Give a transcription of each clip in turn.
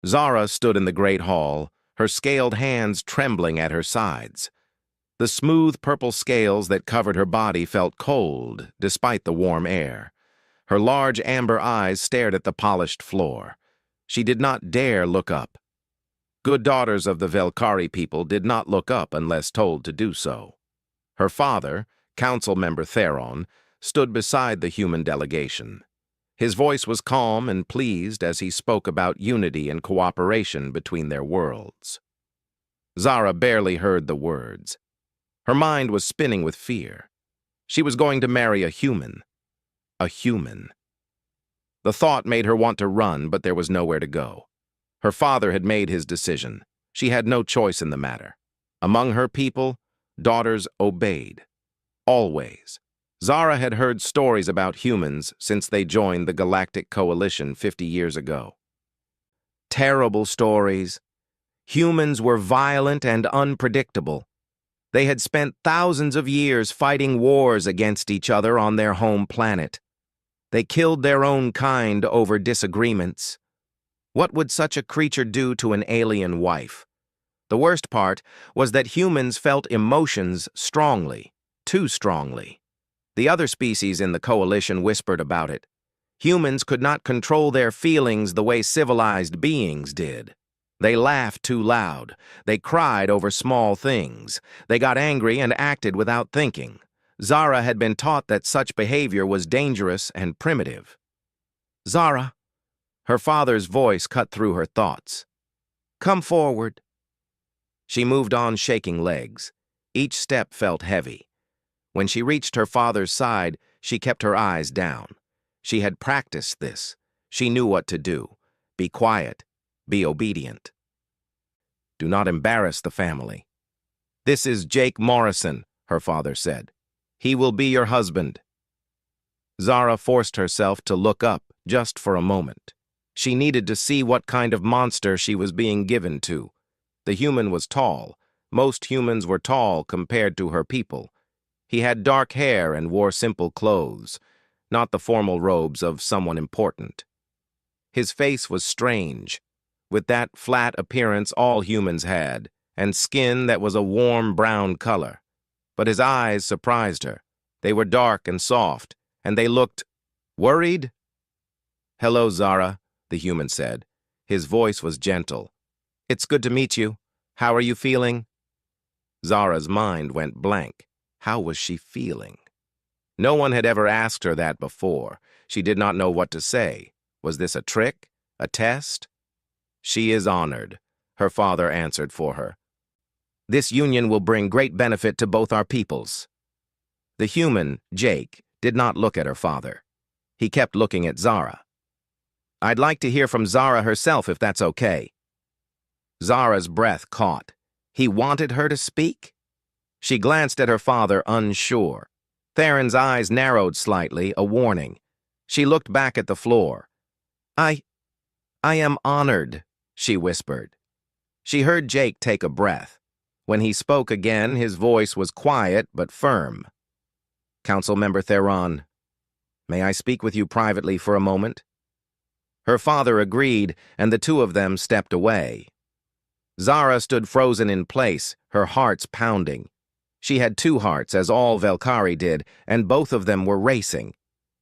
Zara stood in the great hall, her scaled hands trembling at her sides. The smooth purple scales that covered her body felt cold, despite the warm air. Her large amber eyes stared at the polished floor. She did not dare look up. Good daughters of the Velkari people did not look up unless told to do so. Her father, Council Member Theron, stood beside the human delegation. His voice was calm and pleased as he spoke about unity and cooperation between their worlds. Zara barely heard the words. Her mind was spinning with fear. She was going to marry a human. A human. The thought made her want to run, but there was nowhere to go. Her father had made his decision. She had no choice in the matter. Among her people, daughters obeyed. Always. Zara had heard stories about humans since they joined the Galactic Coalition 50 years ago. Terrible stories. Humans were violent and unpredictable. They had spent thousands of years fighting wars against each other on their home planet. They killed their own kind over disagreements. What would such a creature do to an alien wife? The worst part was that humans felt emotions strongly, too strongly. The other species in the coalition whispered about it. Humans could not control their feelings the way civilized beings did. They laughed too loud. They cried over small things. They got angry and acted without thinking. Zara had been taught that such behavior was dangerous and primitive. Zara, her father's voice cut through her thoughts. Come forward. She moved on, shaking legs. Each step felt heavy. When she reached her father's side, she kept her eyes down. She had practiced this. She knew what to do. Be quiet. Be obedient. Do not embarrass the family. This is Jake Morrison, her father said. He will be your husband. Zara forced herself to look up just for a moment. She needed to see what kind of monster she was being given to. The human was tall. Most humans were tall compared to her people. He had dark hair and wore simple clothes, not the formal robes of someone important. His face was strange, with that flat appearance all humans had, and skin that was a warm brown color. But his eyes surprised her. They were dark and soft, and they looked worried. Hello, Zara, the human said. His voice was gentle. It's good to meet you. How are you feeling? Zara's mind went blank. How was she feeling? No one had ever asked her that before. She did not know what to say. Was this a trick? A test? She is honored, her father answered for her. This union will bring great benefit to both our peoples. The human, Jake, did not look at her father. He kept looking at Zara. I'd like to hear from Zara herself if that's okay. Zara's breath caught. He wanted her to speak? She glanced at her father, unsure. Theron's eyes narrowed slightly, a warning. She looked back at the floor. I am honored, she whispered. She heard Jake take a breath. When he spoke again, his voice was quiet but firm. Councilmember Theron, may I speak with you privately for a moment? Her father agreed, and the two of them stepped away. Zara stood frozen in place, her hearts pounding. She had two hearts, as all Velkari did, and both of them were racing.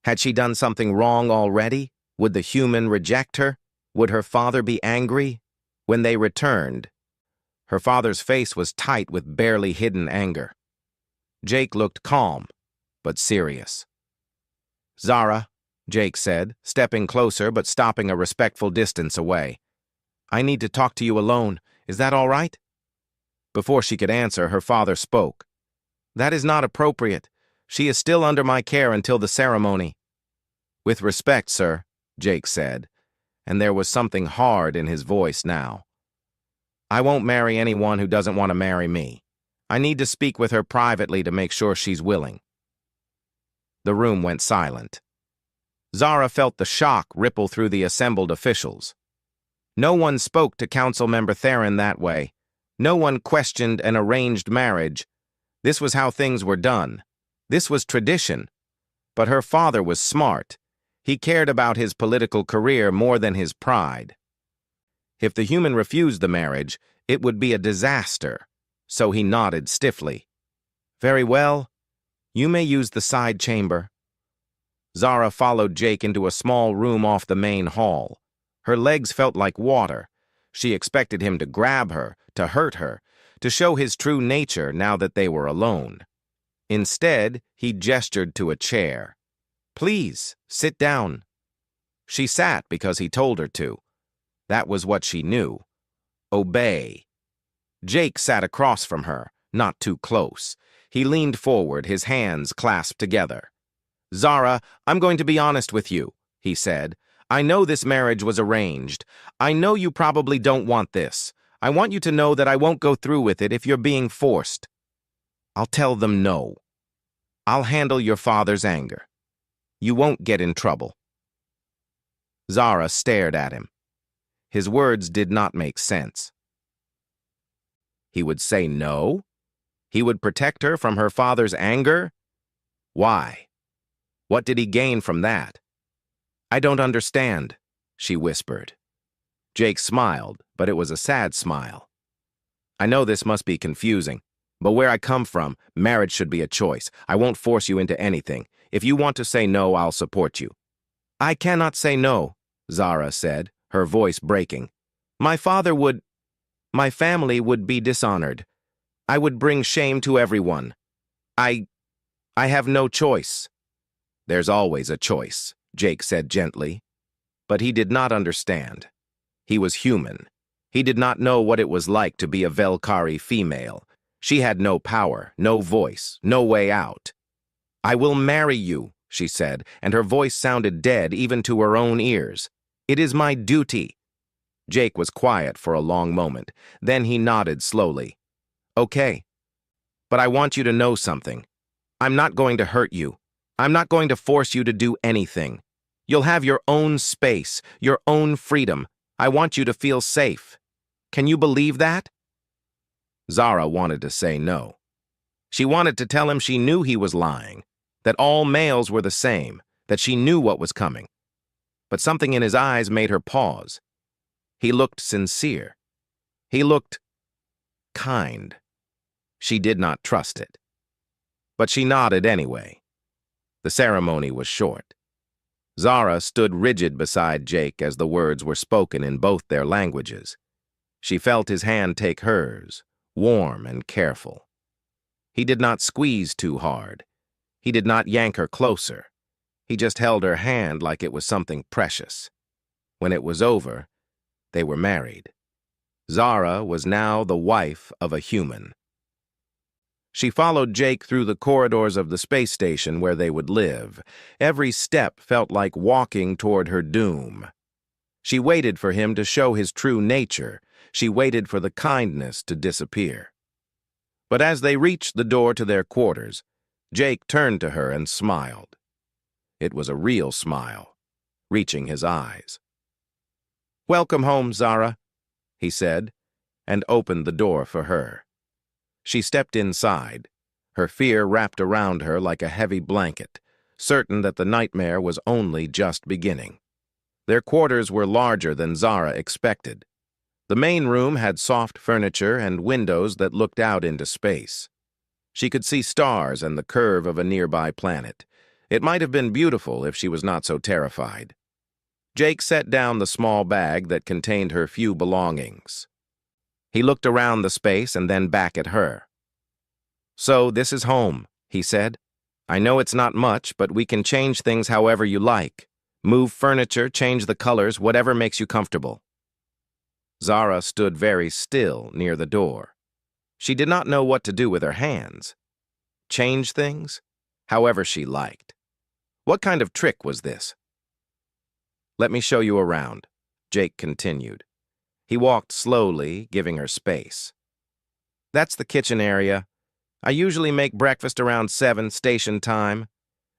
Had she done something wrong already? Would the human reject her? Would her father be angry? When they returned, her father's face was tight with barely hidden anger. Jake looked calm, but serious. Zara, Jake said, stepping closer but stopping a respectful distance away. I need to talk to you alone. Is that all right? Before she could answer, her father spoke. That is not appropriate. She is still under my care until the ceremony. With respect, sir, Jake said, and there was something hard in his voice now. I won't marry anyone who doesn't want to marry me. I need to speak with her privately to make sure she's willing. The room went silent. Zara felt the shock ripple through the assembled officials. No one spoke to Councilmember Theron that way. No one questioned an arranged marriage. This was how things were done. This was tradition. But her father was smart. He cared about his political career more than his pride. If the human refused the marriage, it would be a disaster, so he nodded stiffly. Very well. You may use the side chamber. Zara followed Jake into a small room off the main hall. Her legs felt like water. She expected him to grab her, to hurt her, to show his true nature now that they were alone. Instead, he gestured to a chair. Please, sit down. She sat because he told her to. That was what she knew. Obey. Jake sat across from her, not too close. He leaned forward, his hands clasped together. Zara, I'm going to be honest with you, he said. I know this marriage was arranged. I know you probably don't want this. I want you to know that I won't go through with it if you're being forced. I'll tell them no. I'll handle your father's anger. You won't get in trouble. Zara stared at him. His words did not make sense. He would say no? He would protect her from her father's anger? Why? What did he gain from that? I don't understand, she whispered. Jake smiled, but it was a sad smile. I know this must be confusing, but where I come from, marriage should be a choice. I won't force you into anything. If you want to say no, I'll support you. I cannot say no, Zara said, her voice breaking. My family would be dishonored. I would bring shame to everyone. I have no choice. There's always a choice, Jake said gently. But he did not understand. He was human. He did not know what it was like to be a Velkari female. She had no power, no voice, no way out. I will marry you, she said, and her voice sounded dead even to her own ears. It is my duty. Jake was quiet for a long moment. Then he nodded slowly. Okay. But I want you to know something. I'm not going to hurt you. I'm not going to force you to do anything. You'll have your own space, your own freedom. I want you to feel safe. Can you believe that? Zara wanted to say no. She wanted to tell him she knew he was lying, that all males were the same, that she knew what was coming. But something in his eyes made her pause. He looked sincere. He looked kind. She did not trust it. But she nodded anyway. The ceremony was short. Zara stood rigid beside Jake as the words were spoken in both their languages. She felt his hand take hers, warm and careful. He did not squeeze too hard. He did not yank her closer. He just held her hand like it was something precious. When it was over, they were married. Zara was now the wife of a human. She followed Jake through the corridors of the space station where they would live. Every step felt like walking toward her doom. She waited for him to show his true nature. She waited for the kindness to disappear. But as they reached the door to their quarters, Jake turned to her and smiled. It was a real smile, reaching his eyes. Welcome home, Zara, he said, and opened the door for her. She stepped inside, her fear wrapped around her like a heavy blanket, certain that the nightmare was only just beginning. Their quarters were larger than Zara expected. The main room had soft furniture and windows that looked out into space. She could see stars and the curve of a nearby planet. It might have been beautiful if she was not so terrified. Jake set down the small bag that contained her few belongings. He looked around the space and then back at her. So this is home, he said. I know it's not much, but we can change things however you like. Move furniture, change the colors, whatever makes you comfortable. Zara stood very still near the door. She did not know what to do with her hands. Change things? However she liked. What kind of trick was this? Let me show you around, Jake continued. He walked slowly, giving her space. That's the kitchen area. I usually make breakfast around 7 station time.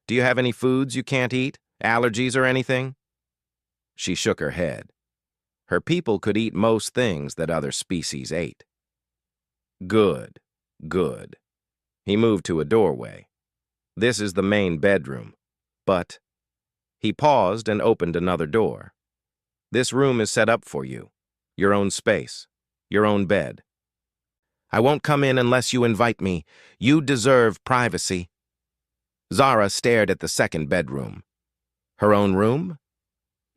Do you have any foods you can't eat? Allergies or anything? She shook her head. Her people could eat most things that other species ate. Good, good. He moved to a doorway. This is the main bedroom, but... He paused and opened another door. This room is set up for you. Your own space. Your own bed. I won't come in unless you invite me. You deserve privacy. Zara stared at the second bedroom. Her own room?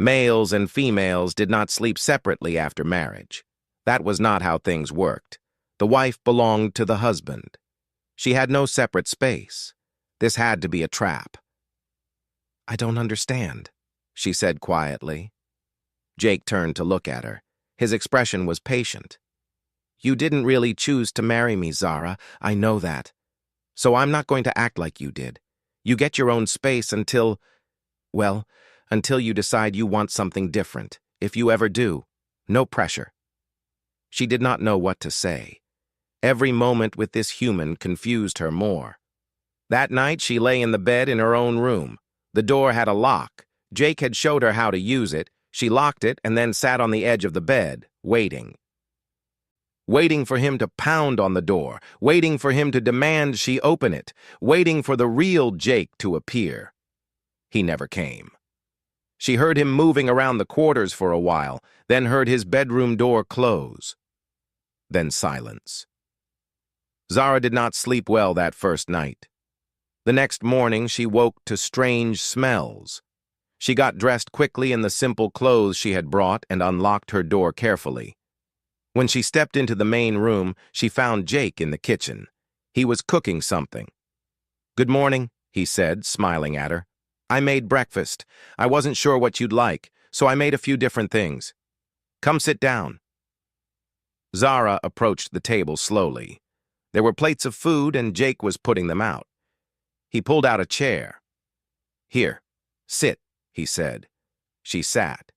Males and females did not sleep separately after marriage. That was not how things worked. The wife belonged to the husband. She had no separate space. This had to be a trap. I don't understand, she said quietly. Jake turned to look at her. His expression was patient. You didn't really choose to marry me, Zara. I know that. So I'm not going to act like you did. You get your own space until you decide you want something different. If you ever do, no pressure. She did not know what to say. Every moment with this human confused her more. That night, she lay in the bed in her own room. The door had a lock. Jake had showed her how to use it. She locked it and then sat on the edge of the bed, waiting. Waiting for him to pound on the door, waiting for him to demand she open it, waiting for the real Jake to appear. He never came. She heard him moving around the quarters for a while, then heard his bedroom door close. Then silence. Zara did not sleep well that first night. The next morning, she woke to strange smells. She got dressed quickly in the simple clothes she had brought and unlocked her door carefully. When she stepped into the main room, she found Jake in the kitchen. He was cooking something. Good morning, he said, smiling at her. I made breakfast. I wasn't sure what you'd like, so I made a few different things. Come sit down. Zara approached the table slowly. There were plates of food and Jake was putting them out. He pulled out a chair. Here, sit, he said. She sat.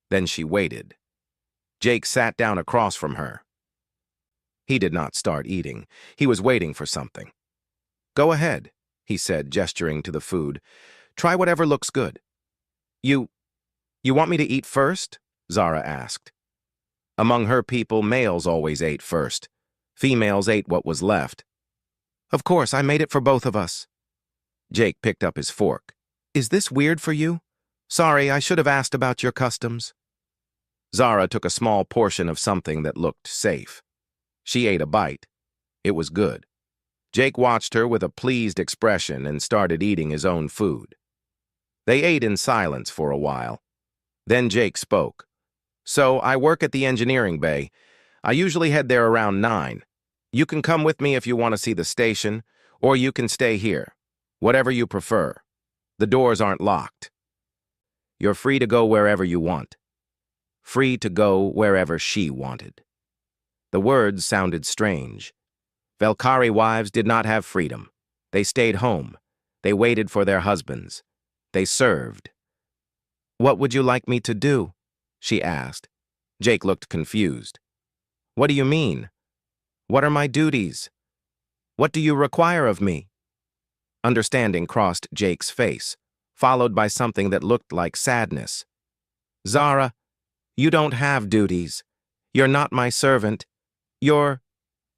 Then she waited. Jake sat down across from her. He did not start eating. He was waiting for something. Go ahead, he said, gesturing to the food. Try whatever looks good. You want me to eat first? Zara asked. Among her people, males always ate first. Females ate what was left. Of course, I made it for both of us. Jake picked up his fork. Is this weird for you? Sorry, I should have asked about your customs. Zara took a small portion of something that looked safe. She ate a bite. It was good. Jake watched her with a pleased expression and started eating his own food. They ate in silence for a while. Then Jake spoke. So, I work at the engineering bay. I usually head there around 9. You can come with me if you want to see the station, or you can stay here. Whatever you prefer. The doors aren't locked. You're free to go wherever you want. Free to go wherever she wanted. The words sounded strange. Valkyrie wives did not have freedom. They stayed home. They waited for their husbands. They served. What would you like me to do? She asked. Jake looked confused. What do you mean? What are my duties? What do you require of me? Understanding crossed Jake's face, followed by something that looked like sadness. Zara, you don't have duties. You're not my servant. You're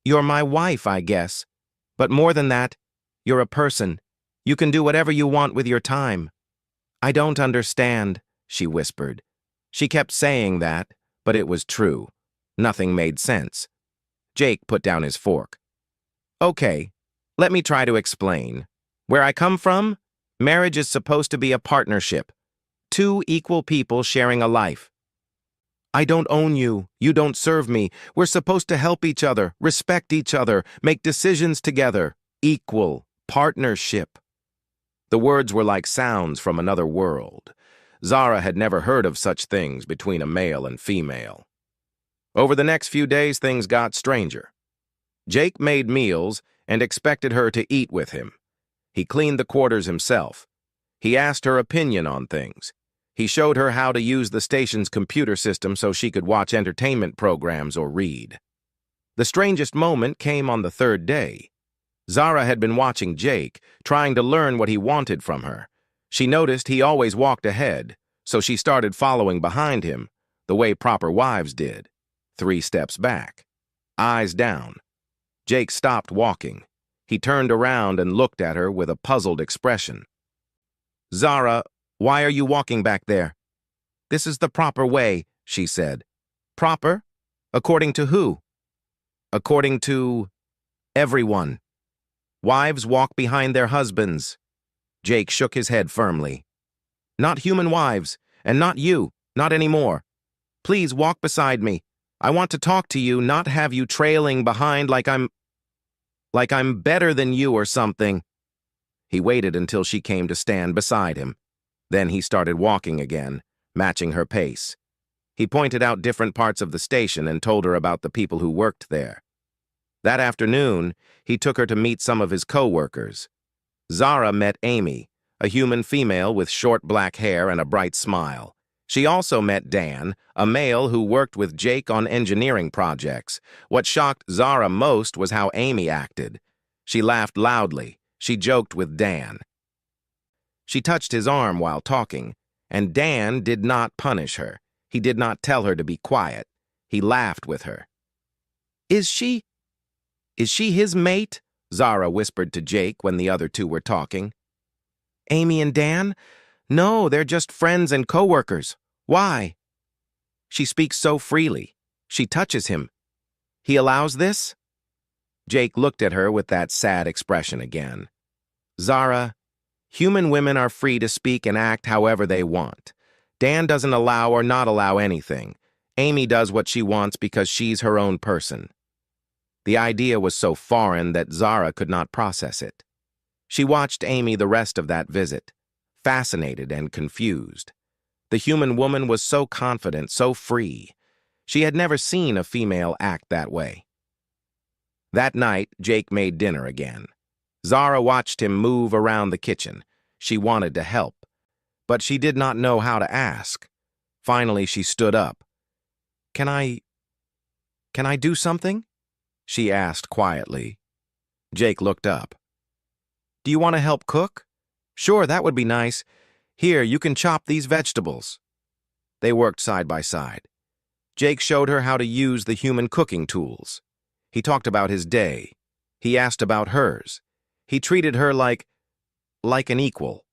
my wife, I guess. But more than that, you're a person. You can do whatever you want with your time. I don't understand, she whispered. She kept saying that, but it was true. Nothing made sense. Jake put down his fork. Okay, let me try to explain. Where I come from, marriage is supposed to be a partnership. 2 equal people sharing a life. I don't own you. You don't serve me. We're supposed to help each other, respect each other, make decisions together. Equal partnership. The words were like sounds from another world. Zara had never heard of such things between a male and female. Over the next few days, things got stranger. Jake made meals and expected her to eat with him. He cleaned the quarters himself. He asked her opinion on things. He showed her how to use the station's computer system so she could watch entertainment programs or read. The strangest moment came on the 3rd day. Zara had been watching Jake, trying to learn what he wanted from her. She noticed he always walked ahead, so she started following behind him, the way proper wives did. 3 steps back. Eyes down. Jake stopped walking. He turned around and looked at her with a puzzled expression. Zara, why are you walking back there? This is the proper way, she said. Proper? According to who? According to everyone. Wives walk behind their husbands. Jake shook his head firmly. Not human wives, and not you, not anymore. Please walk beside me. I want to talk to you, not have you trailing behind like I'm better than you or something. He waited until she came to stand beside him. Then he started walking again, matching her pace. He pointed out different parts of the station and told her about the people who worked there. That afternoon, he took her to meet some of his co-workers. Zara met Amy, a human female with short black hair and a bright smile. She also met Dan, a male who worked with Jake on engineering projects. What shocked Zara most was how Amy acted. She laughed loudly. She joked with Dan. She touched his arm while talking, and Dan did not punish her. He did not tell her to be quiet. He laughed with her. Is she his mate? Zara whispered to Jake when the other two were talking. Amy and Dan? No, they're just friends and co-workers. Why? She speaks so freely. She touches him. He allows this? Jake looked at her with that sad expression again. Zara, human women are free to speak and act however they want. Dan doesn't allow or not allow anything. Amy does what she wants because she's her own person. The idea was so foreign that Zara could not process it. She watched Amy the rest of that visit, fascinated and confused. The human woman was so confident, so free. She had never seen a female act that way. That night, Jake made dinner again. Zara watched him move around the kitchen. She wanted to help, but she did not know how to ask. Finally, she stood up. Can I do something? She asked quietly. Jake looked up. Do you want to help cook? Sure, that would be nice. Here, you can chop these vegetables. They worked side by side. Jake showed her how to use the human cooking tools. He talked about his day. He asked about hers. He treated her like an equal.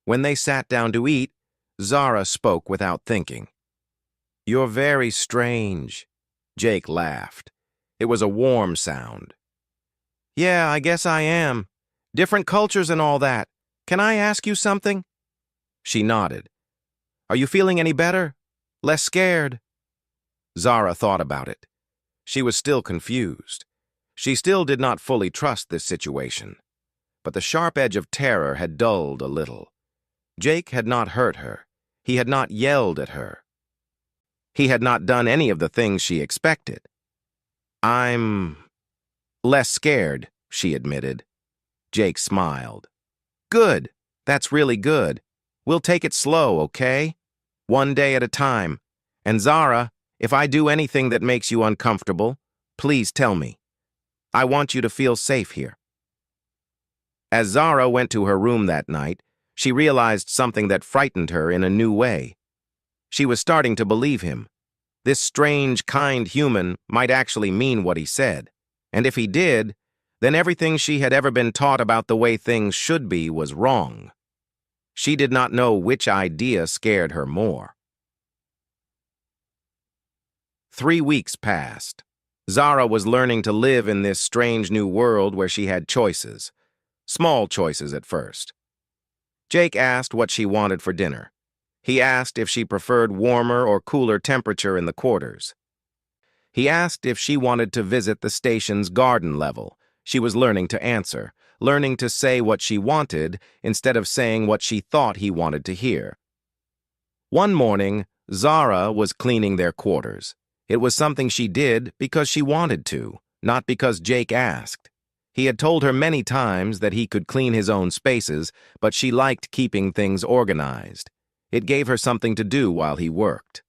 When they sat down to eat, Zara spoke without thinking. You're very strange. Jake laughed. It was a warm sound. Yeah, I guess I am. Different cultures and all that. Can I ask you something? She nodded. Are you feeling any better? Less scared? Zara thought about it. She was still confused. She still did not fully trust this situation. But the sharp edge of terror had dulled a little. Jake had not hurt her. He had not yelled at her. He had not done any of the things she expected. I'm less scared, she admitted. Jake smiled. Good. That's really good. We'll take it slow, okay? One day at a time. And Zara, if I do anything that makes you uncomfortable, please tell me. I want you to feel safe here. As Zara went to her room that night, she realized something that frightened her in a new way. She was starting to believe him. This strange, kind human might actually mean what he said. And if he did, then everything she had ever been taught about the way things should be was wrong. She did not know which idea scared her more. 3 weeks passed. Zara was learning to live in this strange new world where she had choices. Small choices at first. Jake asked what she wanted for dinner. He asked if she preferred warmer or cooler temperature in the quarters. He asked if she wanted to visit the station's garden level. She was learning to answer, learning to say what she wanted instead of saying what she thought he wanted to hear. One morning, Zara was cleaning their quarters. It was something she did because she wanted to, not because Jake asked. He had told her many times that he could clean his own spaces, but she liked keeping things organized. It gave her something to do while he worked.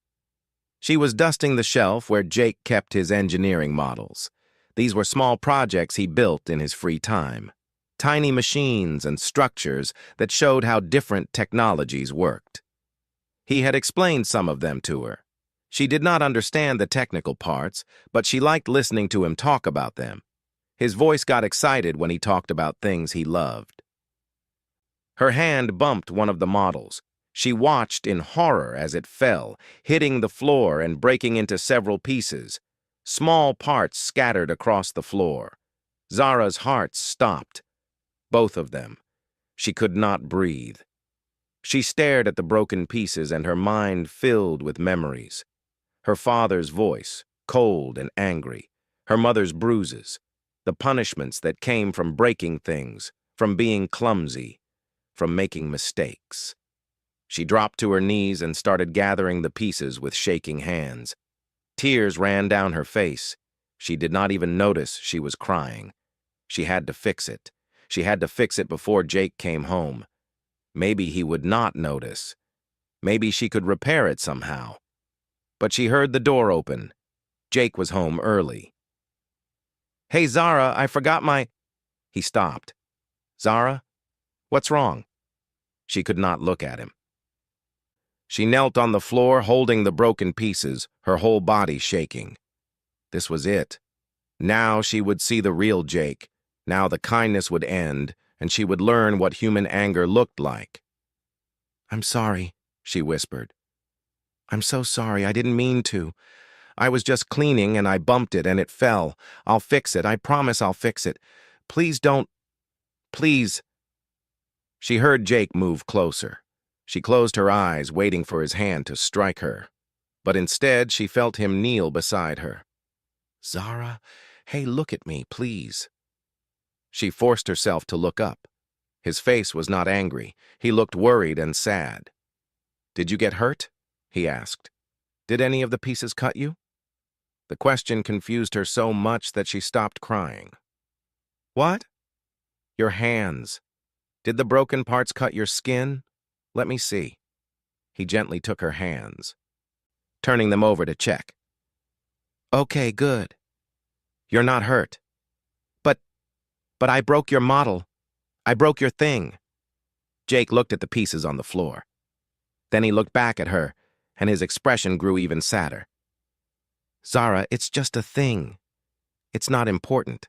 She was dusting the shelf where Jake kept his engineering models. These were small projects he built in his free time. Tiny machines and structures that showed how different technologies worked. He had explained some of them to her. She did not understand the technical parts, but she liked listening to him talk about them. His voice got excited when he talked about things he loved. Her hand bumped one of the models. She watched in horror as it fell, hitting the floor and breaking into several pieces. Small parts scattered across the floor. Zara's heart stopped. Both of them. She could not breathe. She stared at the broken pieces and her mind filled with memories. Her father's voice, cold and angry. Her mother's bruises. The punishments that came from breaking things, from being clumsy, from making mistakes. She dropped to her knees and started gathering the pieces with shaking hands. Tears ran down her face. She did not even notice she was crying. She had to fix it. She had to fix it before Jake came home. Maybe he would not notice. Maybe she could repair it somehow. But she heard the door open. Jake was home early. "Hey, Zara, I forgot my—" He stopped. "Zara? What's wrong?" She could not look at him. She knelt on the floor, holding the broken pieces, her whole body shaking. This was it. Now she would see the real Jake. Now the kindness would end, and she would learn what human anger looked like. "I'm sorry," she whispered. "I'm so sorry. I didn't mean to. I was just cleaning and I bumped it and it fell. I'll fix it. I promise I'll fix it. Please don't. Please." She heard Jake move closer. She closed her eyes, waiting for his hand to strike her. But instead, she felt him kneel beside her. "Zara, hey, look at me, please." She forced herself to look up. His face was not angry. He looked worried and sad. "Did you get hurt?" he asked. "Did any of the pieces cut you?" The question confused her so much that she stopped crying. "What?" "Your hands. Did the broken parts cut your skin? Let me see." He gently took her hands, turning them over to check. "Okay, good. You're not hurt. But I broke your model. I broke your thing." Jake looked at the pieces on the floor. Then he looked back at her, and his expression grew even sadder. "Zara, it's just a thing. It's not important.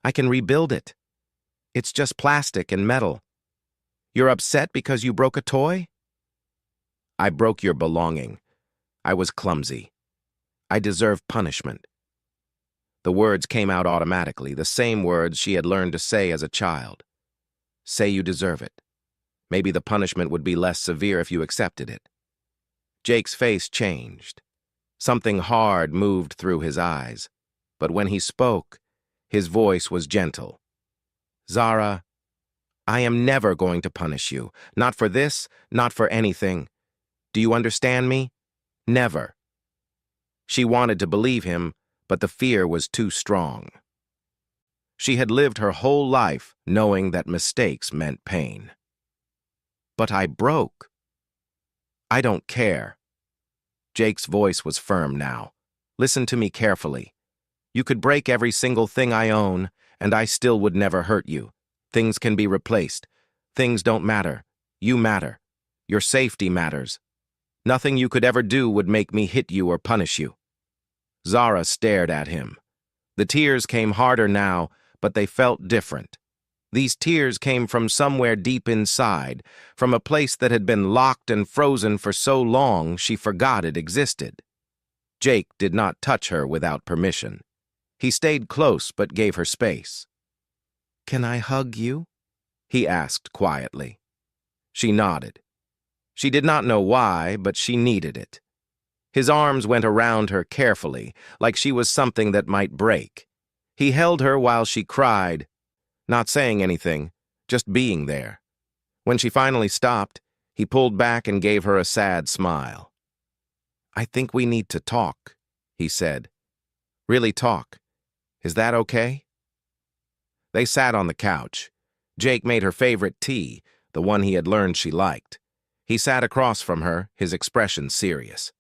I can rebuild it. It's just plastic and metal. You're upset because you broke a toy?" "I broke your belonging. I was clumsy. I deserve punishment." The words came out automatically, the same words she had learned to say as a child. "Say you deserve it. Maybe the punishment would be less severe if you accepted it." Jake's face changed. Something hard moved through his eyes. But when he spoke, his voice was gentle. "Zara, I am never going to punish you. Not for this, not for anything. Do you understand me? Never." She wanted to believe him, but the fear was too strong. She had lived her whole life knowing that mistakes meant pain. "But I broke." "I don't care." Jake's voice was firm now. "Listen to me carefully. You could break every single thing I own, and I still would never hurt you. Things can be replaced. Things don't matter. You matter. Your safety matters. Nothing you could ever do would make me hit you or punish you." Zara stared at him. The tears came harder now, but they felt different. These tears came from somewhere deep inside, from a place that had been locked and frozen for so long she forgot it existed. Jake did not touch her without permission. He stayed close but gave her space. "Can I hug you?" he asked quietly. She nodded. She did not know why, but she needed it. His arms went around her carefully, like she was something that might break. He held her while she cried, not saying anything, just being there. When she finally stopped, he pulled back and gave her a sad smile. "I think we need to talk," he said. "Really talk. Is that okay?" They sat on the couch. Jake made her favorite tea, the one he had learned she liked. He sat across from her, his expression serious.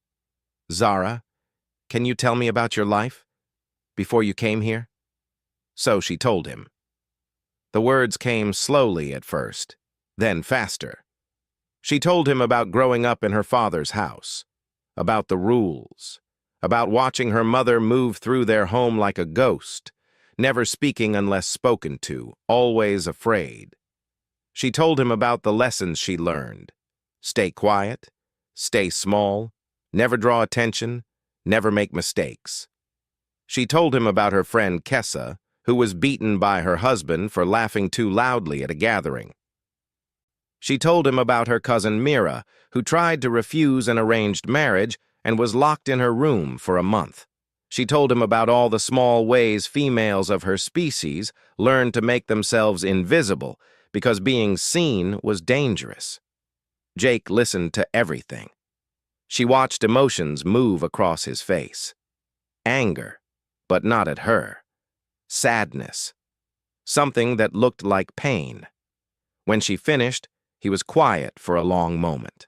"Zara, can you tell me about your life? Before you came here?" So she told him. The words came slowly at first, then faster. She told him about growing up in her father's house, about the rules, about watching her mother move through their home like a ghost, never speaking unless spoken to, always afraid. She told him about the lessons she learned, Stay quiet, stay small, never draw attention, never make mistakes. She told him about her friend Kessa, who was beaten by her husband for laughing too loudly at a gathering. She told him about her cousin Mira, who tried to refuse an arranged marriage and was locked in her room for a month. She told him about all the small ways females of her species learned to make themselves invisible because being seen was dangerous. Jake listened to everything. She watched emotions move across his face. Anger, but not at her. Sadness. Something that looked like pain. When she finished, he was quiet for a long moment.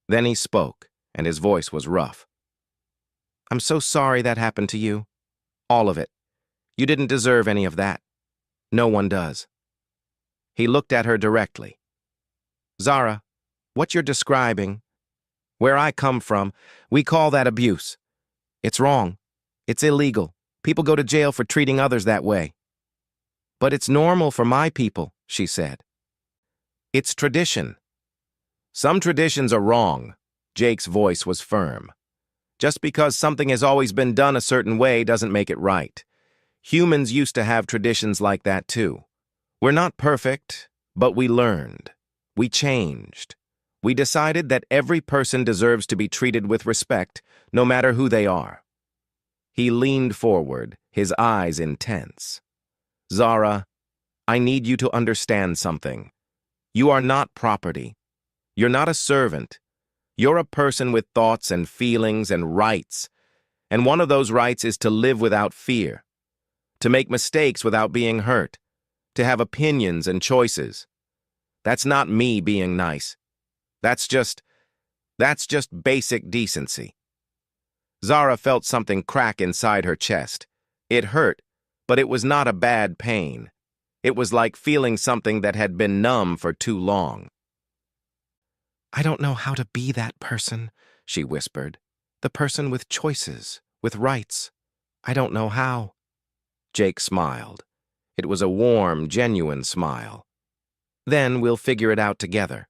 Then he spoke, and his voice was rough. "I'm so sorry that happened to you. All of it. You didn't deserve any of that. No one does." He looked at her directly. "Zara, what you're describing, where I come from, we call that abuse. It's wrong. It's illegal. People go to jail for treating others that way." "But it's normal for my people," she said. "It's tradition." "Some traditions are wrong." Jake's voice was firm. "Just because something has always been done a certain way doesn't make it right. Humans used to have traditions like that too. We're not perfect, but we learned. We changed. We decided that every person deserves to be treated with respect, no matter who they are." He leaned forward, his eyes intense. "Zara, I need you to understand something. You are not property. You're not a servant. You're a person with thoughts and feelings and rights. And one of those rights is to live without fear, to make mistakes without being hurt, to have opinions and choices. That's not me being nice. That's just basic decency." Zara felt something crack inside her chest. It hurt, but it was not a bad pain. It was like feeling something that had been numb for too long. "I don't know how to be that person," she whispered. "The person with choices, with rights. I don't know how." Jake smiled. It was a warm, genuine smile. "Then we'll figure it out together.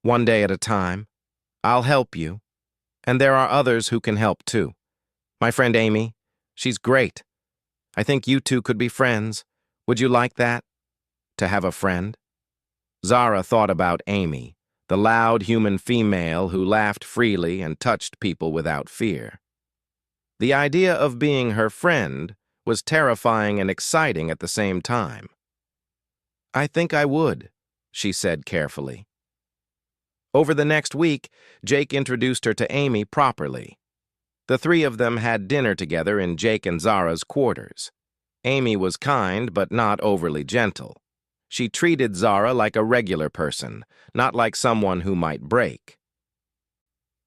One day at a time. I'll help you. And there are others who can help too. My friend Amy, she's great. I think you two could be friends. Would you like that? To have a friend?" Zara thought about Amy, the loud human female who laughed freely and touched people without fear. The idea of being her friend was terrifying and exciting at the same time. "I think I would," she said carefully. Over the next week, Jake introduced her to Amy properly. The three of them had dinner together in Jake and Zara's quarters. Amy was kind, but not overly gentle. She treated Zara like a regular person, not like someone who might break.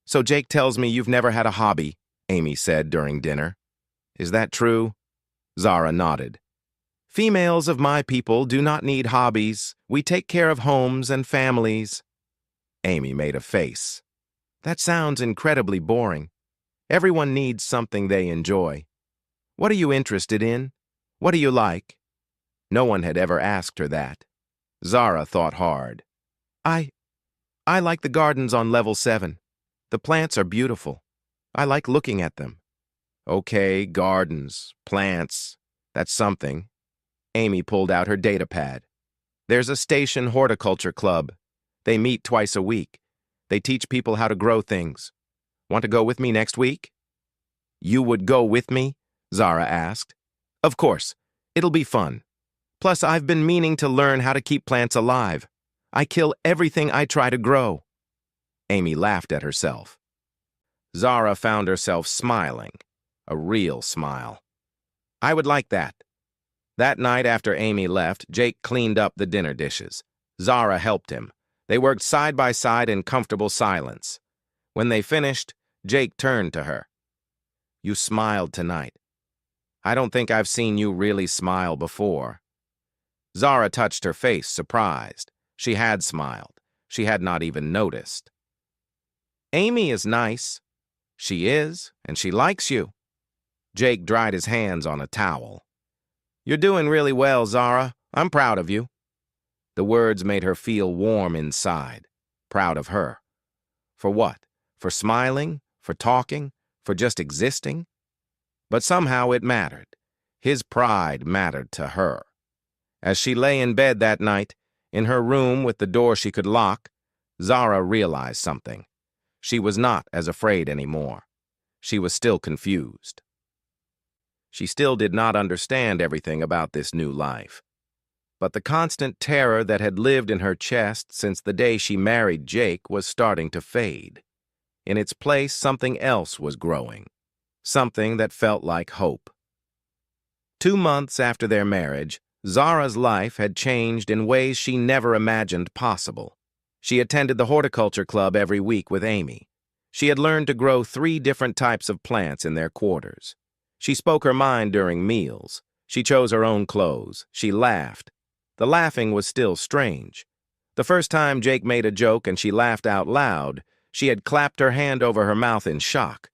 "So Jake tells me you've never had a hobby," Amy said during dinner. "Is that true?" Zara nodded. "Females of my people do not need hobbies. We take care of homes and families." Amy made a face. "That sounds incredibly boring. Everyone needs something they enjoy. What are you interested in? What do you like?" No one had ever asked her that. Zara thought hard. I like the gardens on level 7. The plants are beautiful. I like looking at them." "Okay, gardens, plants, that's something." Amy pulled out her data pad. "There's a station horticulture club. They meet twice a week. They teach people how to grow things. Want to go with me next week?" "You would go with me?" Zara asked. "Of course. It'll be fun. Plus, I've been meaning to learn how to keep plants alive. I kill everything I try to grow." Amy laughed at herself. Zara found herself smiling, a real smile. "I would like that." That night after Amy left, Jake cleaned up the dinner dishes. Zara helped him. They worked side by side in comfortable silence. When they finished, Jake turned to her. "You smiled tonight. I don't think I've seen you really smile before." Zara touched her face, surprised. She had smiled. She had not even noticed. "Amy is nice. She is, and she likes you." Jake dried his hands on a towel. "You're doing really well, Zara. I'm proud of you." The words made her feel warm inside, proud of her. For what? For smiling? For talking? For just existing? But somehow it mattered. His pride mattered to her. As she lay in bed that night, in her room with the door she could lock, Zara realized something. She was not as afraid anymore. She was still confused. She still did not understand everything about this new life. But the constant terror that had lived in her chest since the day she married Jake was starting to fade. In its place, something else was growing. Something that felt like hope. 2 months after their marriage, Zara's life had changed in ways she never imagined possible. She attended the horticulture club every week with Amy. She had learned to grow 3 different types of plants in their quarters. She spoke her mind during meals. She chose her own clothes. She laughed. The laughing was still strange. The first time Jake made a joke and she laughed out loud, she had clapped her hand over her mouth in shock.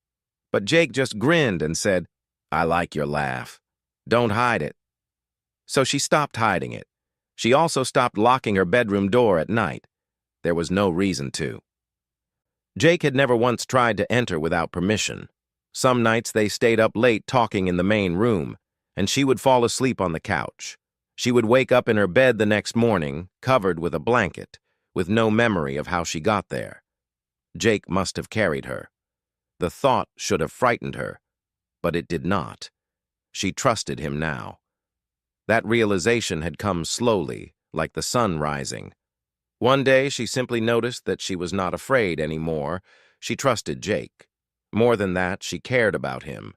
But Jake just grinned and said, "I like your laugh. Don't hide it." So she stopped hiding it. She also stopped locking her bedroom door at night. There was no reason to. Jake had never once tried to enter without permission. Some nights they stayed up late talking in the main room, and she would fall asleep on the couch. She would wake up in her bed the next morning, covered with a blanket, with no memory of how she got there. Jake must have carried her. The thought should have frightened her, but it did not. She trusted him now. That realization had come slowly, like the sun rising. One day she simply noticed that she was not afraid anymore. She trusted Jake. More than that, she cared about him.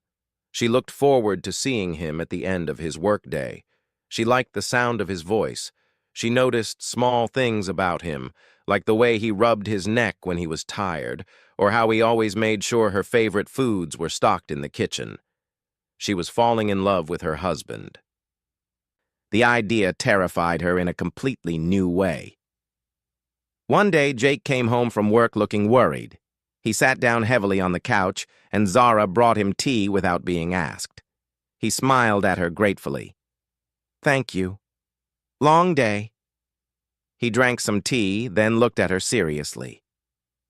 She looked forward to seeing him at the end of his workday. She liked the sound of his voice. She noticed small things about him, like the way he rubbed his neck when he was tired, or how he always made sure her favorite foods were stocked in the kitchen. She was falling in love with her husband. The idea terrified her in a completely new way. One day, Jake came home from work looking worried. He sat down heavily on the couch, and Zara brought him tea without being asked. He smiled at her gratefully. "Thank you. Long day." He drank some tea, then looked at her seriously.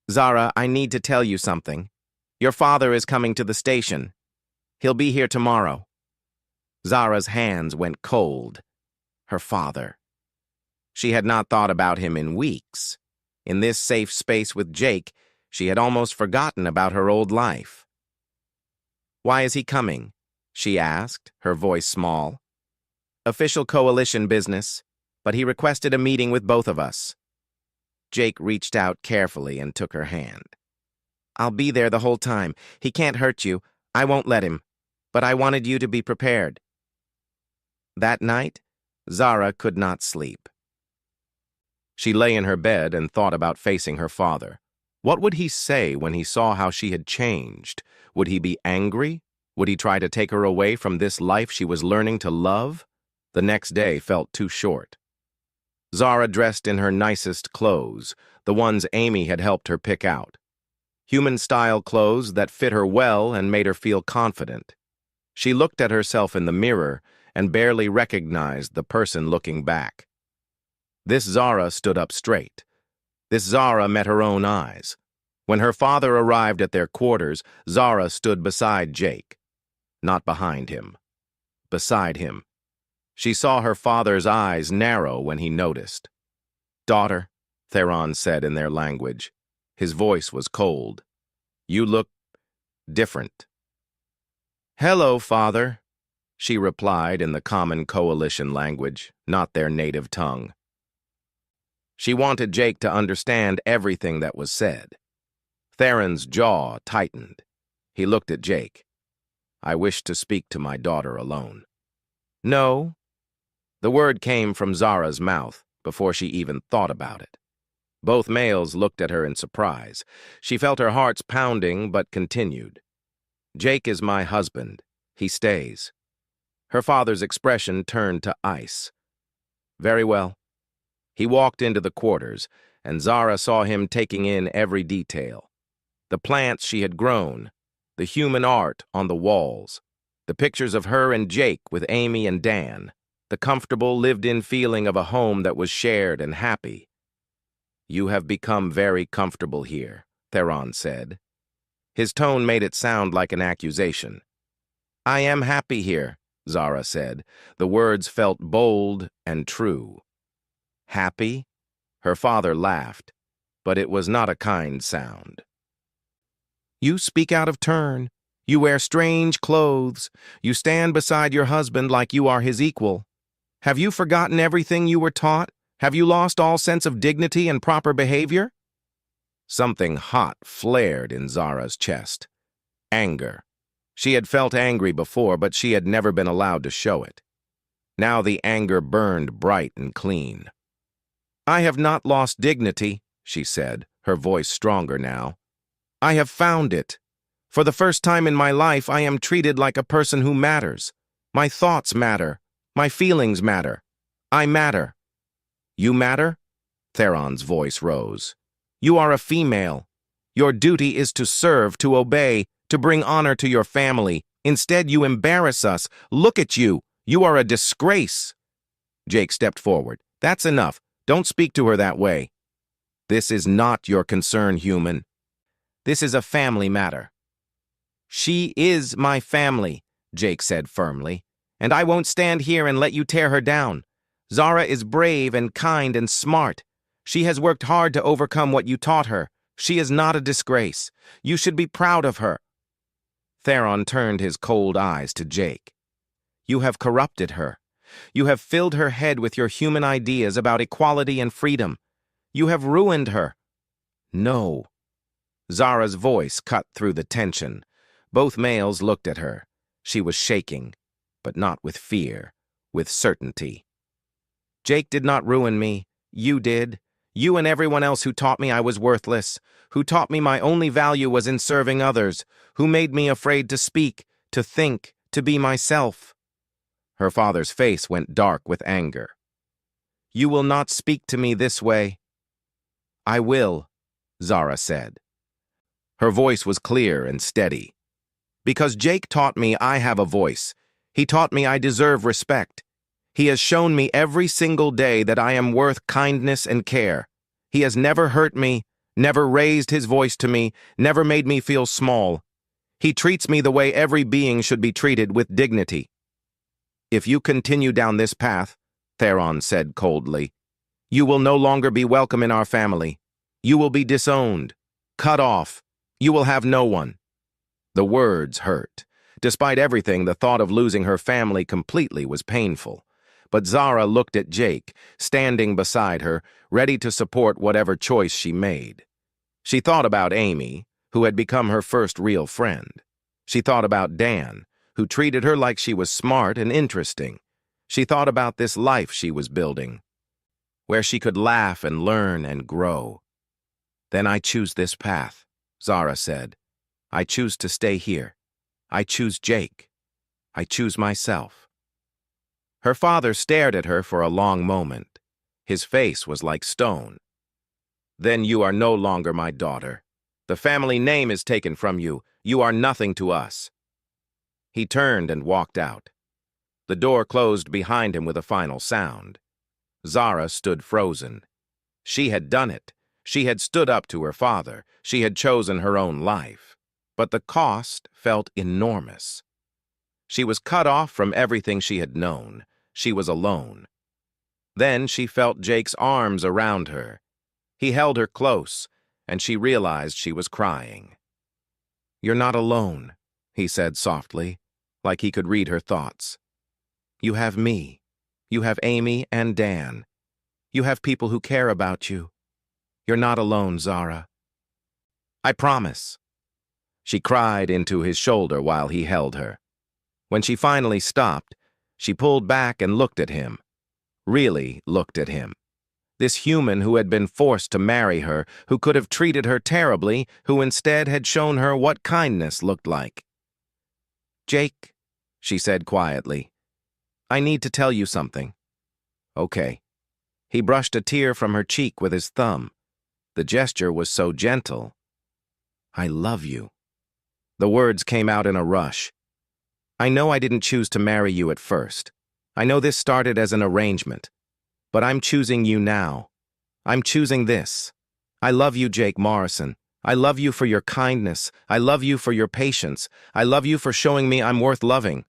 "Zara, I need to tell you something. Your father is coming to the station. He'll be here tomorrow." Zara's hands went cold. Her father. She had not thought about him in weeks. In this safe space with Jake, she had almost forgotten about her old life. "Why is he coming?" she asked, her voice small. "Official coalition business, but he requested a meeting with both of us." Jake reached out carefully and took her hand. "I'll be there the whole time. He can't hurt you. I won't let him. But I wanted you to be prepared." That night, Zara could not sleep. She lay in her bed and thought about facing her father. What would he say when he saw how she had changed? Would he be angry? Would he try to take her away from this life she was learning to love? The next day felt too short. Zara dressed in her nicest clothes, the ones Amy had helped her pick out. Human-style clothes that fit her well and made her feel confident. She looked at herself in the mirror and barely recognized the person looking back. This Zara stood up straight. This Zara met her own eyes. When her father arrived at their quarters, Zara stood beside Jake. Not behind him. Beside him. She saw her father's eyes narrow when he noticed. "Daughter," Theron said in their language. His voice was cold. "You look different." "Hello, father," she replied in the common coalition language, not their native tongue. She wanted Jake to understand everything that was said. Theron's jaw tightened. He looked at Jake. "I wish to speak to my daughter alone." "No." The word came from Zara's mouth before she even thought about it. Both males looked at her in surprise. She felt her heart's pounding, but continued. "Jake is my husband. He stays." Her father's expression turned to ice. "Very well." He walked into the quarters, and Zara saw him taking in every detail. The plants she had grown, the human art on the walls, the pictures of her and Jake with Amy and Dan, the comfortable, lived-in feeling of a home that was shared and happy. "You have become very comfortable here," Theron said. His tone made it sound like an accusation. I am happy here, Zara said. The words felt bold and true. Happy? Her father laughed, but it was not a kind sound. You speak out of turn. You wear strange clothes. You stand beside your husband like you are his equal. Have you forgotten everything you were taught? Have you lost all sense of dignity and proper behavior? Something hot flared in Zara's chest. Anger. She had felt angry before, but she had never been allowed to show it. Now the anger burned bright and clean. I have not lost dignity, she said, her voice stronger now. I have found it. For the first time in my life, I am treated like a person who matters. My thoughts matter. My feelings matter. I matter. You matter? Theron's voice rose. You are a female. Your duty is to serve, to obey, to bring honor to your family. Instead, you embarrass us. Look at you. You are a disgrace. Jake stepped forward. That's enough. Don't speak to her that way. This is not your concern, human. This is a family matter. She is my family, Jake said firmly, and I won't stand here and let you tear her down. Zara is brave and kind and smart. She has worked hard to overcome what you taught her. She is not a disgrace. You should be proud of her. Theron turned his cold eyes to Jake. You have corrupted her. You have filled her head with your human ideas about equality and freedom. You have ruined her. No. Zara's voice cut through the tension. Both males looked at her. She was shaking, but not with fear, with certainty. Jake did not ruin me. You did. You and everyone else who taught me I was worthless, who taught me my only value was in serving others, who made me afraid to speak, to think, to be myself. Her father's face went dark with anger. You will not speak to me this way. I will, Zara said. Her voice was clear and steady. Because Jake taught me I have a voice. He taught me I deserve respect. He has shown me every single day that I am worth kindness and care. He has never hurt me, never raised his voice to me, never made me feel small. He treats me the way every being should be treated, with dignity. If you continue down this path, Theron said coldly, you will no longer be welcome in our family. You will be disowned, cut off. You will have no one. The words hurt. Despite everything, the thought of losing her family completely was painful. But Zara looked at Jake, standing beside her, ready to support whatever choice she made. She thought about Amy, who had become her first real friend. She thought about Dan, who treated her like she was smart and interesting. She thought about this life she was building, where she could laugh and learn and grow. Then I choose this path, Zara said. I choose to stay here. I choose Jake. I choose myself. Her father stared at her for a long moment. His face was like stone. Then you are no longer my daughter. The family name is taken from you. You are nothing to us. He turned and walked out. The door closed behind him with a final sound. Zara stood frozen. She had done it. She had stood up to her father. She had chosen her own life. But the cost felt enormous. She was cut off from everything she had known. She was alone. Then she felt Jake's arms around her. He held her close, and she realized she was crying. You're not alone, he said softly, like he could read her thoughts. You have me. You have Amy and Dan. You have people who care about you. You're not alone, Zara. I promise. She cried into his shoulder while he held her. When she finally stopped, she pulled back and looked at him. Really looked at him. This human who had been forced to marry her, who could have treated her terribly, who instead had shown her what kindness looked like. Jake, she said quietly, I need to tell you something. Okay. He brushed a tear from her cheek with his thumb. The gesture was so gentle. I love you. The words came out in a rush. I know I didn't choose to marry you at first. I know this started as an arrangement. But I'm choosing you now. I'm choosing this. I love you, Jake Morrison. I love you for your kindness. I love you for your patience. I love you for showing me I'm worth loving."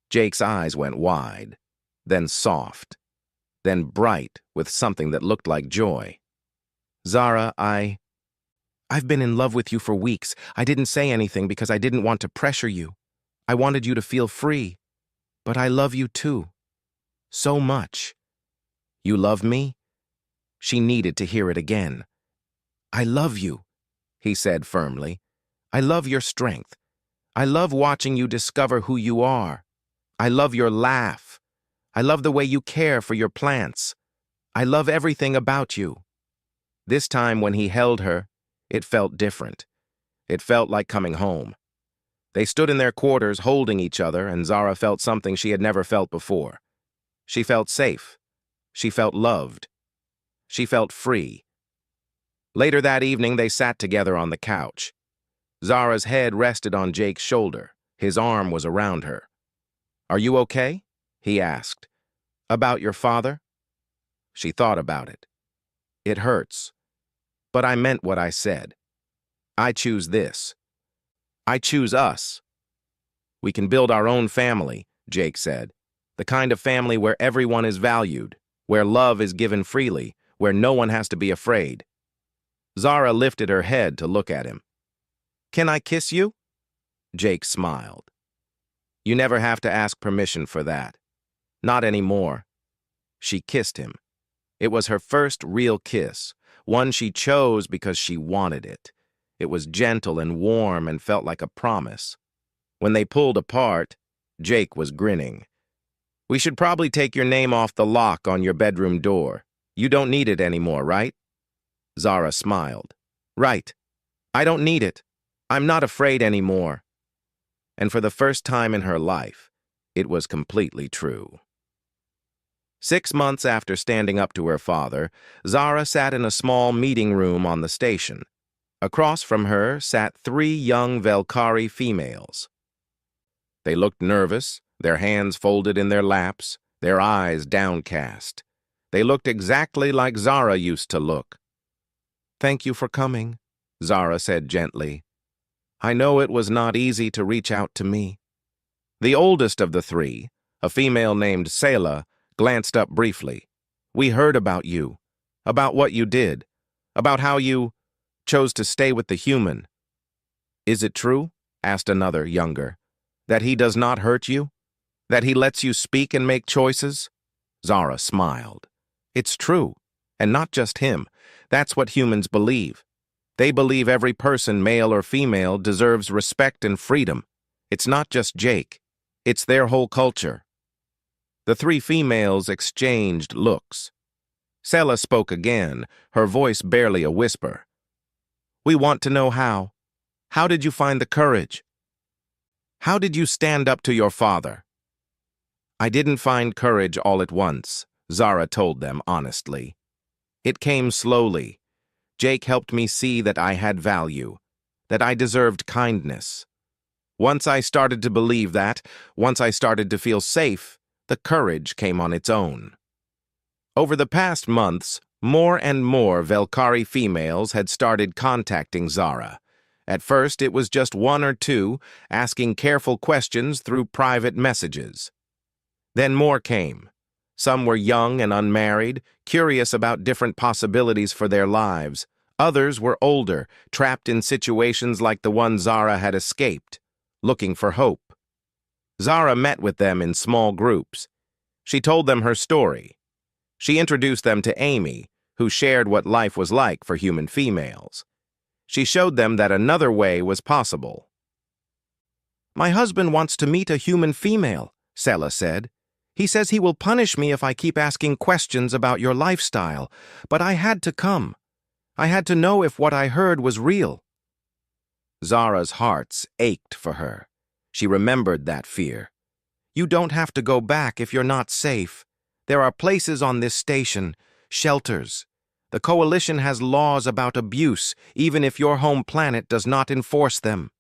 Jake's eyes went wide, then soft, then bright with something that looked like joy. "Zara, I've been in love with you for weeks. I didn't say anything because I didn't want to pressure you. I wanted you to feel free. But I love you too. So much." "You love me?" She needed to hear it again. "I love you," he said firmly. "I love your strength. I love watching you discover who you are. I love your laugh. I love the way you care for your plants. I love everything about you." This time when he held her, it felt different. It felt like coming home. They stood in their quarters holding each other, and Zara felt something she had never felt before. She felt safe. She felt loved. She felt free. Later that evening, they sat together on the couch. Zara's head rested on Jake's shoulder. His arm was around her. "Are you okay?" he asked. "About your father?" She thought about it. "It hurts. But I meant what I said. I choose this. I choose us. We can build our own family," Jake said. "The kind of family where everyone is valued, where love is given freely, where no one has to be afraid." Zara lifted her head to look at him. "Can I kiss you?" Jake smiled. "You never have to ask permission for that. Not anymore." She kissed him. It was her first real kiss, one she chose because she wanted it. It was gentle and warm and felt like a promise. When they pulled apart, Jake was grinning. "We should probably take your name off the lock on your bedroom door. You don't need it anymore, right?" Zara smiled. "Right. I don't need it. I'm not afraid anymore." And for the first time in her life, it was completely true. 6 months after standing up to her father, Zara sat in a small meeting room on the station. Across from her sat 3 young Velkari females. They looked nervous, their hands folded in their laps, their eyes downcast. They looked exactly like Zara used to look. "Thank you for coming," Zara said gently. "I know it was not easy to reach out to me." The oldest of the 3, a female named Selah, glanced up briefly. "We heard about you, about what you did, about how you chose to stay with the human." "Is it true?" asked another, younger. "That he does not hurt you? That he lets you speak and make choices?" Zara smiled. "It's true, and not just him. That's what humans believe. They believe every person, male or female, deserves respect and freedom. It's not just Jake. It's their whole culture." The 3 females exchanged looks. Selah spoke again, her voice barely a whisper. "We want to know how. How did you find the courage? How did you stand up to your father?" "I didn't find courage all at once," Zara told them honestly. "It came slowly. Jake helped me see that I had value, that I deserved kindness. Once I started to believe that, once I started to feel safe, the courage came on its own." Over the past months, more and more Velkari females had started contacting Zara. At first, it was just 1 or 2, asking careful questions through private messages. Then more came. Some were young and unmarried, curious about different possibilities for their lives. Others were older, trapped in situations like the one Zara had escaped, looking for hope. Zara met with them in small groups. She told them her story. She introduced them to Amy, who shared what life was like for human females. She showed them that another way was possible. "My husband wants to meet a human female," Selah said. "He says he will punish me if I keep asking questions about your lifestyle, but I had to come. I had to know if what I heard was real." Zara's heart ached for her. She remembered that fear. "You don't have to go back if you're not safe. There are places on this station, shelters. The Coalition has laws about abuse, even if your home planet does not enforce them."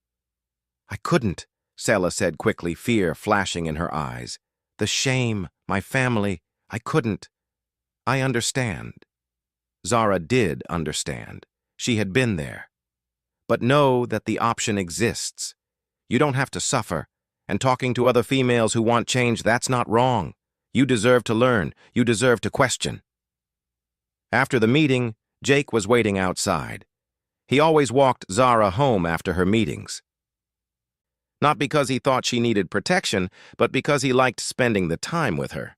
"I couldn't," Selah said quickly, fear flashing in her eyes. "The shame, my family, I couldn't." "I understand." Zara did understand. She had been there. But know that the option exists. You don't have to suffer, and talking to other females who want change, that's not wrong. You deserve to learn. You deserve to question. After the meeting, Jake was waiting outside. He always walked Zara home after her meetings. Not because he thought she needed protection, but because he liked spending the time with her.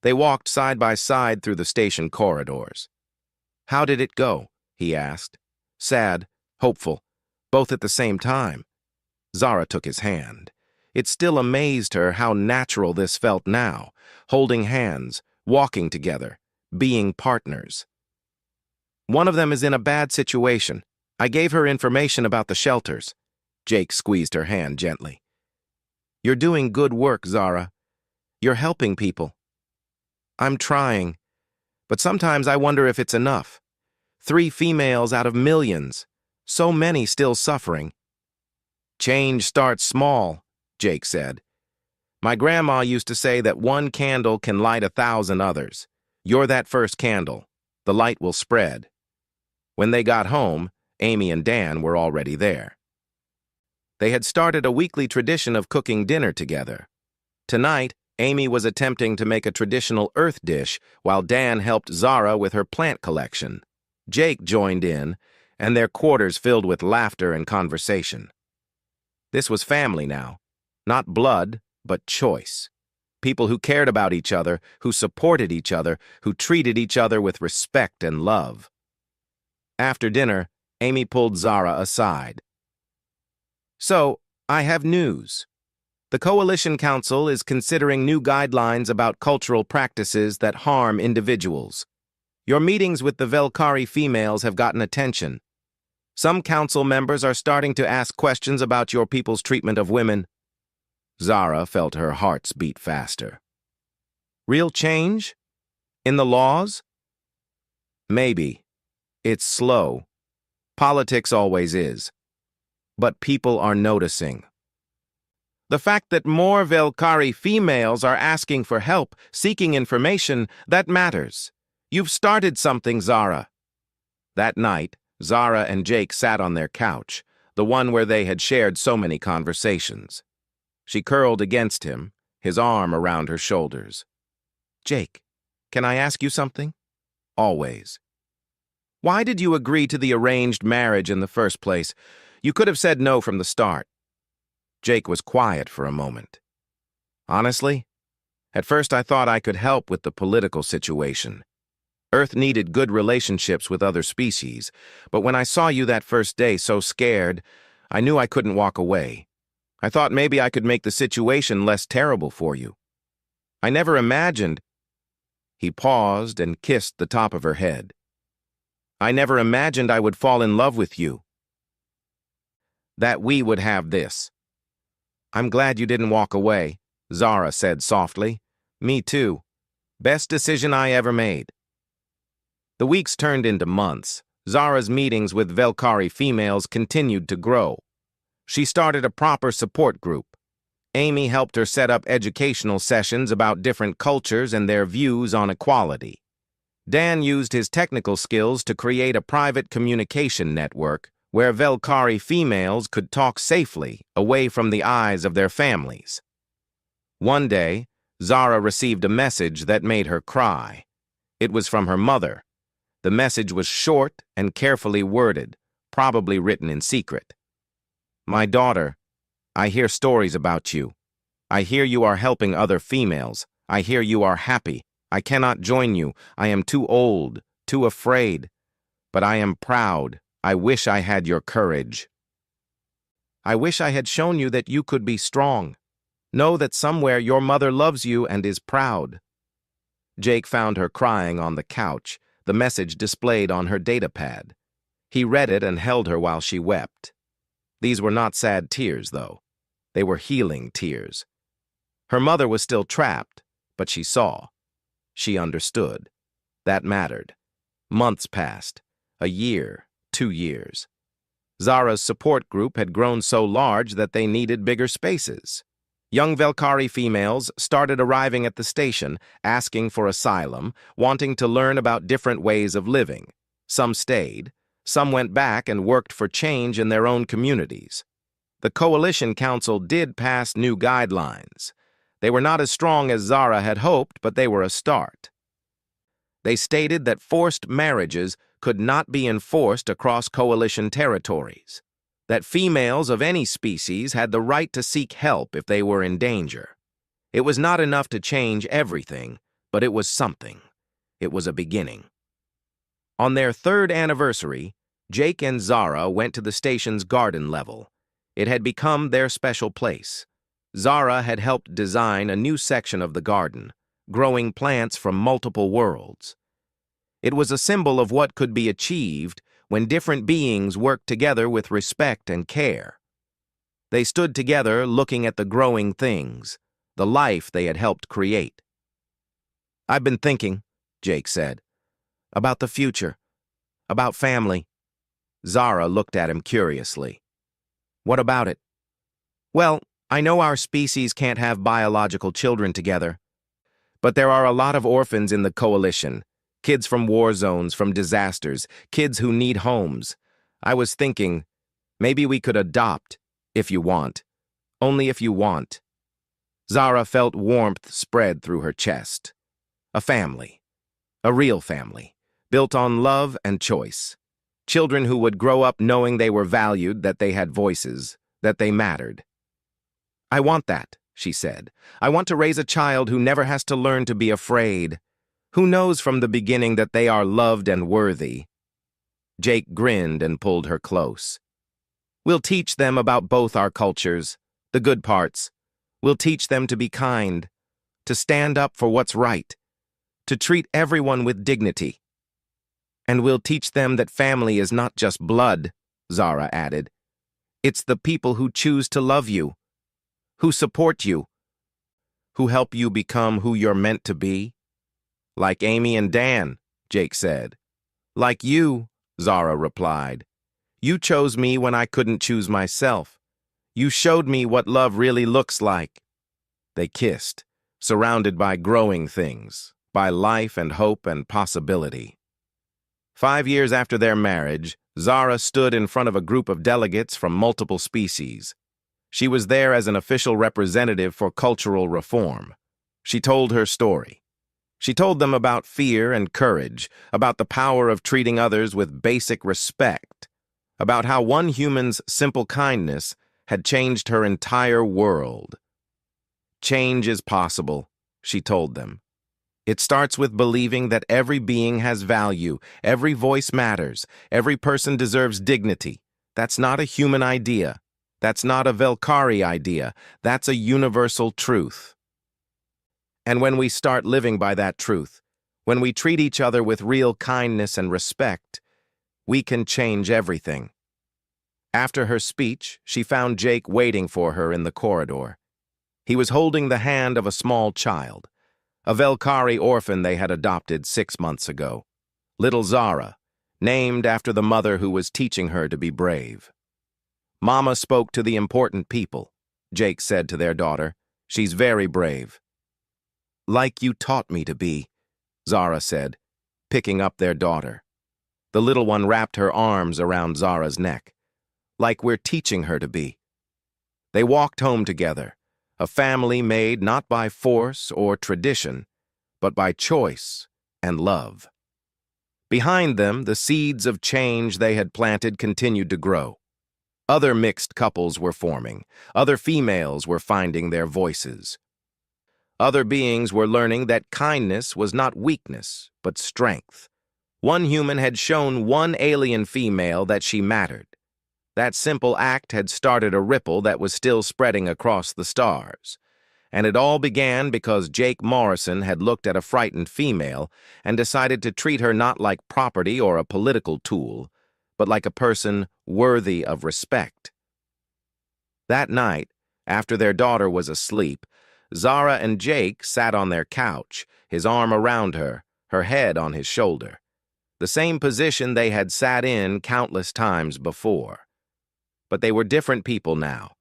They walked side by side through the station corridors. "How did it go?" he asked. Sad, hopeful, both at the same time. Zara took his hand. It still amazed her how natural this felt now, holding hands, walking together, being partners. "One of them is in a bad situation. I gave her information about the shelters." Jake squeezed her hand gently. "You're doing good work, Zara. You're helping people." "I'm trying, but sometimes I wonder if it's enough. 3 females out of millions, so many still suffering." "Change starts small," Jake said. "My grandma used to say that 1 candle can light 1,000 others. You're that first candle. The light will spread." When they got home, Amy and Dan were already there. They had started a weekly tradition of cooking dinner together. Tonight, Amy was attempting to make a traditional Earth dish while Dan helped Zara with her plant collection. Jake joined in, and their quarters filled with laughter and conversation. This was family now. Not blood, but choice. People who cared about each other, who supported each other, who treated each other with respect and love. After dinner, Amy pulled Zara aside. "So, I have news. The Coalition Council is considering new guidelines about cultural practices that harm individuals. Your meetings with the Velkari females have gotten attention. Some council members are starting to ask questions about your people's treatment of women." Zara felt her hearts beat faster. "Real change? In the laws?" "Maybe. It's slow. Politics always is. But people are noticing. The fact that more Velkari females are asking for help, seeking information, that matters. You've started something, Zara." That night, Zara and Jake sat on their couch, the one where they had shared so many conversations. She curled against him, his arm around her shoulders. "Jake, can I ask you something?" "Always." "Why did you agree to the arranged marriage in the first place? You could have said no from the start." Jake was quiet for a moment. "Honestly, at first I thought I could help with the political situation. Earth needed good relationships with other species, but when I saw you that first day so scared, I knew I couldn't walk away. I thought maybe I could make the situation less terrible for you. I never imagined—" He paused and kissed the top of her head. "I never imagined I would fall in love with you. That we would have this." "I'm glad you didn't walk away," Zara said softly. "Me too. Best decision I ever made." The weeks turned into months. Zara's meetings with Velkari females continued to grow. She started a proper support group. Amy helped her set up educational sessions about different cultures and their views on equality. Dan used his technical skills to create a private communication network where Velkari females could talk safely away from the eyes of their families. One day, Zara received a message that made her cry. It was from her mother. The message was short and carefully worded, probably written in secret. "My daughter, I hear stories about you. I hear you are helping other females. I hear you are happy. I cannot join you. I am too old, too afraid. But I am proud. I wish I had your courage. I wish I had shown you that you could be strong. Know that somewhere your mother loves you and is proud." Jake found her crying on the couch, the message displayed on her datapad. He read it and held her while she wept. These were not sad tears, though. They were healing tears. Her mother was still trapped, but she saw. She understood. That mattered. Months passed. A year, 2 years. Zara's support group had grown so large that they needed bigger spaces. Young Velkari females started arriving at the station, asking for asylum, wanting to learn about different ways of living. Some stayed. Some went back and worked for change in their own communities. The Coalition Council did pass new guidelines. They were not as strong as Zara had hoped, but they were a start. They stated that forced marriages could not be enforced across Coalition territories, that females of any species had the right to seek help if they were in danger. It was not enough to change everything, but it was something. It was a beginning. On their 3rd anniversary, Jake and Zara went to the station's garden level. It had become their special place. Zara had helped design a new section of the garden, growing plants from multiple worlds. It was a symbol of what could be achieved when different beings worked together with respect and care. They stood together looking at the growing things, the life they had helped create. "I've been thinking," Jake said, "about the future, about family." Zara looked at him curiously. "What about it?" "Well, I know our species can't have biological children together, but there are a lot of orphans in the Coalition, kids from war zones, from disasters, kids who need homes. I was thinking, maybe we could adopt, if you want. Only if you want." Zara felt warmth spread through her chest. A family. A real family, built on love and choice. Children who would grow up knowing they were valued, that they had voices, that they mattered. "I want that," she said. "I want to raise a child who never has to learn to be afraid, who knows from the beginning that they are loved and worthy." Jake grinned and pulled her close. "We'll teach them about both our cultures, the good parts. We'll teach them to be kind, to stand up for what's right, to treat everyone with dignity. And we'll teach them that family is not just blood," Zara added. "It's the people who choose to love you, who support you, who help you become who you're meant to be." "Like Amy and Dan," Jake said. "Like you," Zara replied. "You chose me when I couldn't choose myself. You showed me what love really looks like." They kissed, surrounded by growing things, by life and hope and possibility. 5 years after their marriage, Zara stood in front of a group of delegates from multiple species. She was there as an official representative for cultural reform. She told her story. She told them about fear and courage, about the power of treating others with basic respect, about how one human's simple kindness had changed her entire world. "Change is possible," she told them. "It starts with believing that every being has value, every voice matters, every person deserves dignity. That's not a human idea. That's not a Velkari idea. That's a universal truth. And when we start living by that truth, when we treat each other with real kindness and respect, we can change everything." After her speech, she found Jake waiting for her in the corridor. He was holding the hand of a small child, a Velkari orphan they had adopted 6 months ago, little Zara, named after the mother who was teaching her to be brave. "Mama spoke to the important people," Jake said to their daughter. "She's very brave." "Like you taught me to be," Zara said, picking up their daughter. The little one wrapped her arms around Zara's neck. "Like we're teaching her to be." They walked home together, a family made not by force or tradition, but by choice and love. Behind them, the seeds of change they had planted continued to grow. Other mixed couples were forming. Other females were finding their voices. Other beings were learning that kindness was not weakness, but strength. One human had shown one alien female that she mattered. That simple act had started a ripple that was still spreading across the stars. And it all began because Jake Morrison had looked at a frightened female and decided to treat her not like property or a political tool, but like a person worthy of respect. That night, after their daughter was asleep, Zara and Jake sat on their couch, his arm around her, her head on his shoulder. The same position they had sat in countless times before. But they were different people now.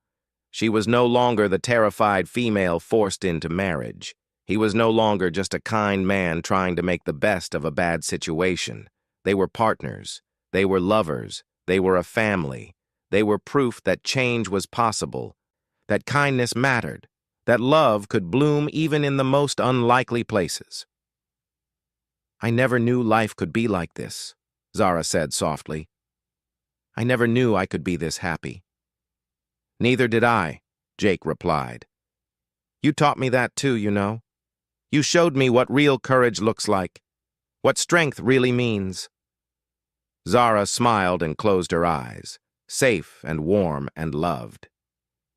She was no longer the terrified female forced into marriage. He was no longer just a kind man trying to make the best of a bad situation. They were partners, They were lovers. They were a family. They were proof that change was possible, that kindness mattered, that love could bloom even in the most unlikely places. "I never knew life could be like this," Zara said softly. "I never knew I could be this happy." "Neither did I," Jake replied. "You taught me that too, you know. You showed me what real courage looks like, what strength really means." Zara smiled and closed her eyes, safe and warm and loved.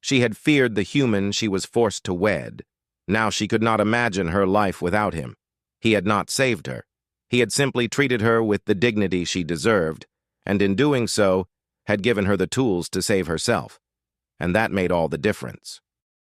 She had feared the human she was forced to wed. Now she could not imagine her life without him. He had not saved her. He had simply treated her with the dignity she deserved, and in doing so, had given her the tools to save herself. And that made all the difference.